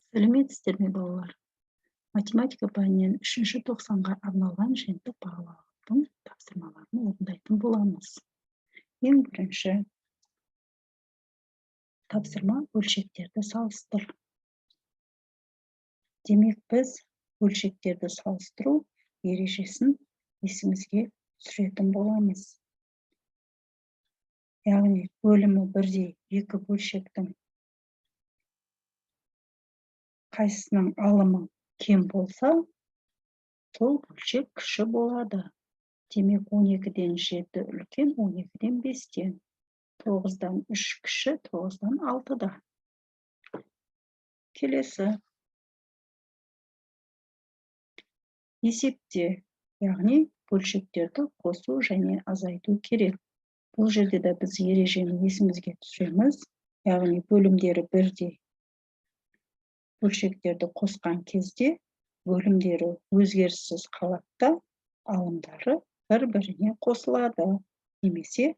Сәлеметсіздер ме, балалар? Математика пәнінен 3-ші тоқсанға арналған жиынтық бағалаудың тапсырмаларын орындайтын боламыз. Ең бірінші тапсырма бөлшектерді салыстыр. Демек, біз бөлшектерді салыстыру ережесін есімізге түсіретін боламыз. Яғни, бөлімі бірдей екі бөлшектің қайсысының алымы кем болса, сол бөлшек кіші болады. Демек, 12-ден 7 үлкен, 12-ден 5-тен. 9-дан 3 кіші, 9-дан 6-да. Келесі. Есепте, яғни бөлшектерді қосу және азайту керек. Бұл жерде де біз ережені есімізге түсіреміз. Яғни бөлімдері бірдей. Бөлшектерді қосқан кезде бөлімдері өзгеріссіз қалады, алымдары бір-біріне қосылады, немесе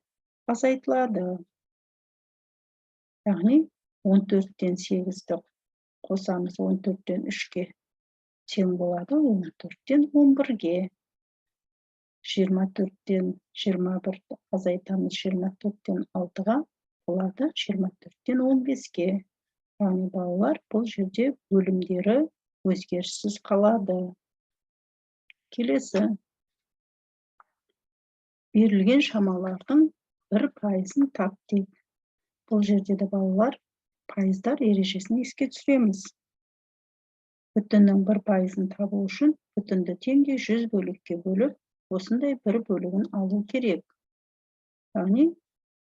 азайтылады. Яғни 14-тен 8-ті қосамыз, 14-тен 3-ке тең болады, 14-тен 11-ге. 24-тен 21-ті азайтамыз, 24-тен 6-ға болады, 24-тен 15-ге. Яғни балалар, бұл жерде бөлімдері өзгеріссіз қалады. Келесі. Берілген шамалардың 1%-ын тап дейді. Бұл жерде де балалар пайыздар ережесін еске түсіреміз. Бүтіннің 1%-ын табу үшін бүтінді теңге 100 бөлікке бөліп, осындай бір бөлігін алу керек. Яғни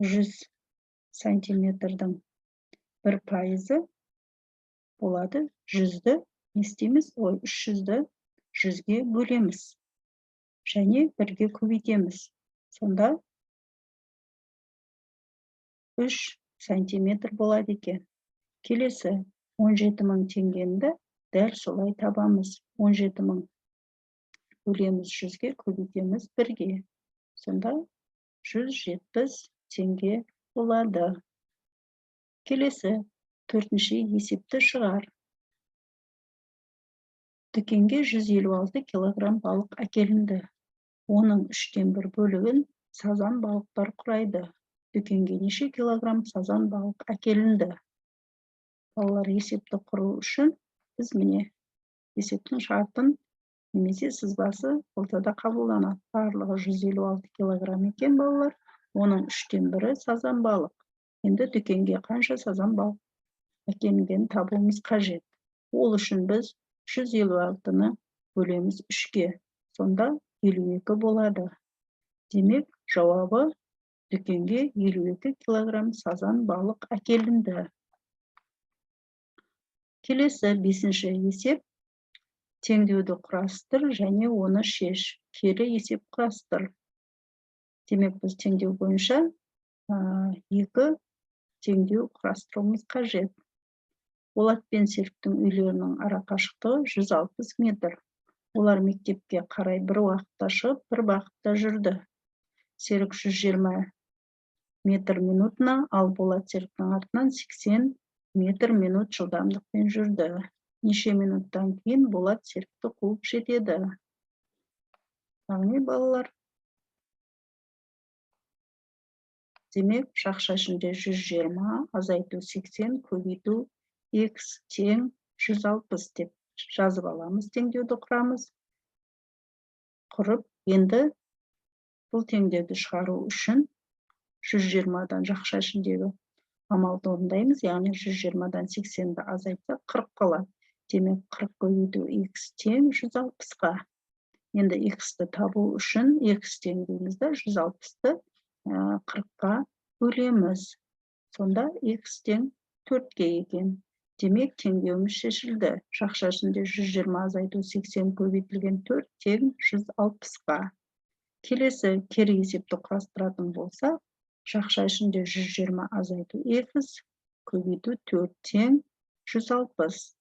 100 сантиметрдің 1%-ы болады, 100-ді не істейміз? 300-ді 100-ге бөлеміз. Және 1-ге көбейтеміз. Сонда 3 сантиметр болады екен. Келесі 17.000 теңгені дәл солай табамыз. 17.000 бөлеміз 100-ге, көбейтеміз 1-ге. Сонда 170 теңге болады. Келесі 4-ші есепті шығар. Дүкенге 156 килограмм балық әкелінді. Оның 3-тен 1 бөлігін сазан балықтар құрайды. Дүкенге неше килограмм сазан балық әкелінді? Балалар, есепті құру үшін біз міне есептің шартын немесе сызбасы ортада қабылданады. Барлығы 156 килограмм екен, балалар. Оның 3-тен 1-і сазан балық. Енді дүкенге қанша сазан балық әкелінгенін табуымыз қажет. Ол үшін біз 156-ны бөлеміз 3-ге. Сонда 52 болады. Демек, жауабы дүкенге 52 килограмм сазан балық әкелінді. Келесі 5-ші есеп. Теңдеуді құрастыр және оны шеш. Келі есеп құрастыр. Демек, біз теңдеу бойынша 2 теңдеу құрастыруымыз қажет. Болат пен Серіктің үйлерінің ара қашықтығы 160 метр. Олар мектепке қарай бір уақытта шығып, бір бағытта жүрді. Серік 120 метр минутына, ал Болат Серіктің артынан 80 метр минут жылдамдықпен жүрді. Неше минуттан кейін Болат Серікті қуып жетеді? Яғни, балалар, демек, жақша ішінде 120, азайту 80, көбейту x тең 160 деп жазып аламыз, теңдеуді құрамыз. Құрып, енді бұл теңдеуді шығару үшін 120-дан жақша ішіндегі амалды орындаймыз, яғни 120-дан 80-ді азайтса 40 қалады. Демек, 40 көбейту x тең 160-ға. Енді x-ті табу үшін x тең деймізді, 160-ті 40-қа бөлеміз. Сонда x тең 4-ге екен. Демек, теңдеуіміз шешілді. Жақша ішінде 120 азайту 80 көбейтілген 4 тең 160-ға. Келесі кері есепті құрастыратын болса, жақша ішінде 120 азайту x көбейту 4 тең 160.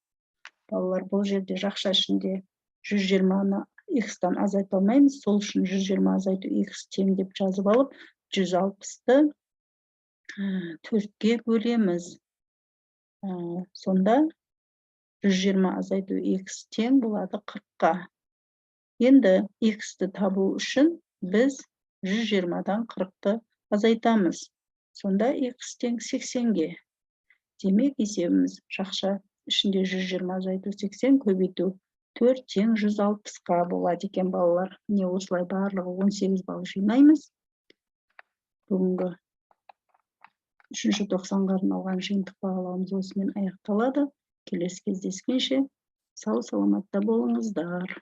Балалар, бұл жерде жақша ішінде 120-ны x-тан азайта алмаймыз. Сол үшін 120 азайту x тең деп жазып алып, 160-ты 4-ге бөлеміз. Сонда 120 азайту x тең болады 40-қа. Енді x-ті табу үшін біз 120-дан 40-ты азайтамыз. Сонда x тең 80-ге. Демек, есебіміз шақша ішінде 120 азайту 80 көбейту 4 тең 160-қа болады екен, балалар. Не осылай барлығы 18 балл жинаймыз. Бүгінгі 3-ші тоқсанға арналған жиынтық бағалауымыз осымен аяқталады. Келесі кездескенше сау саламатта болыңыздар.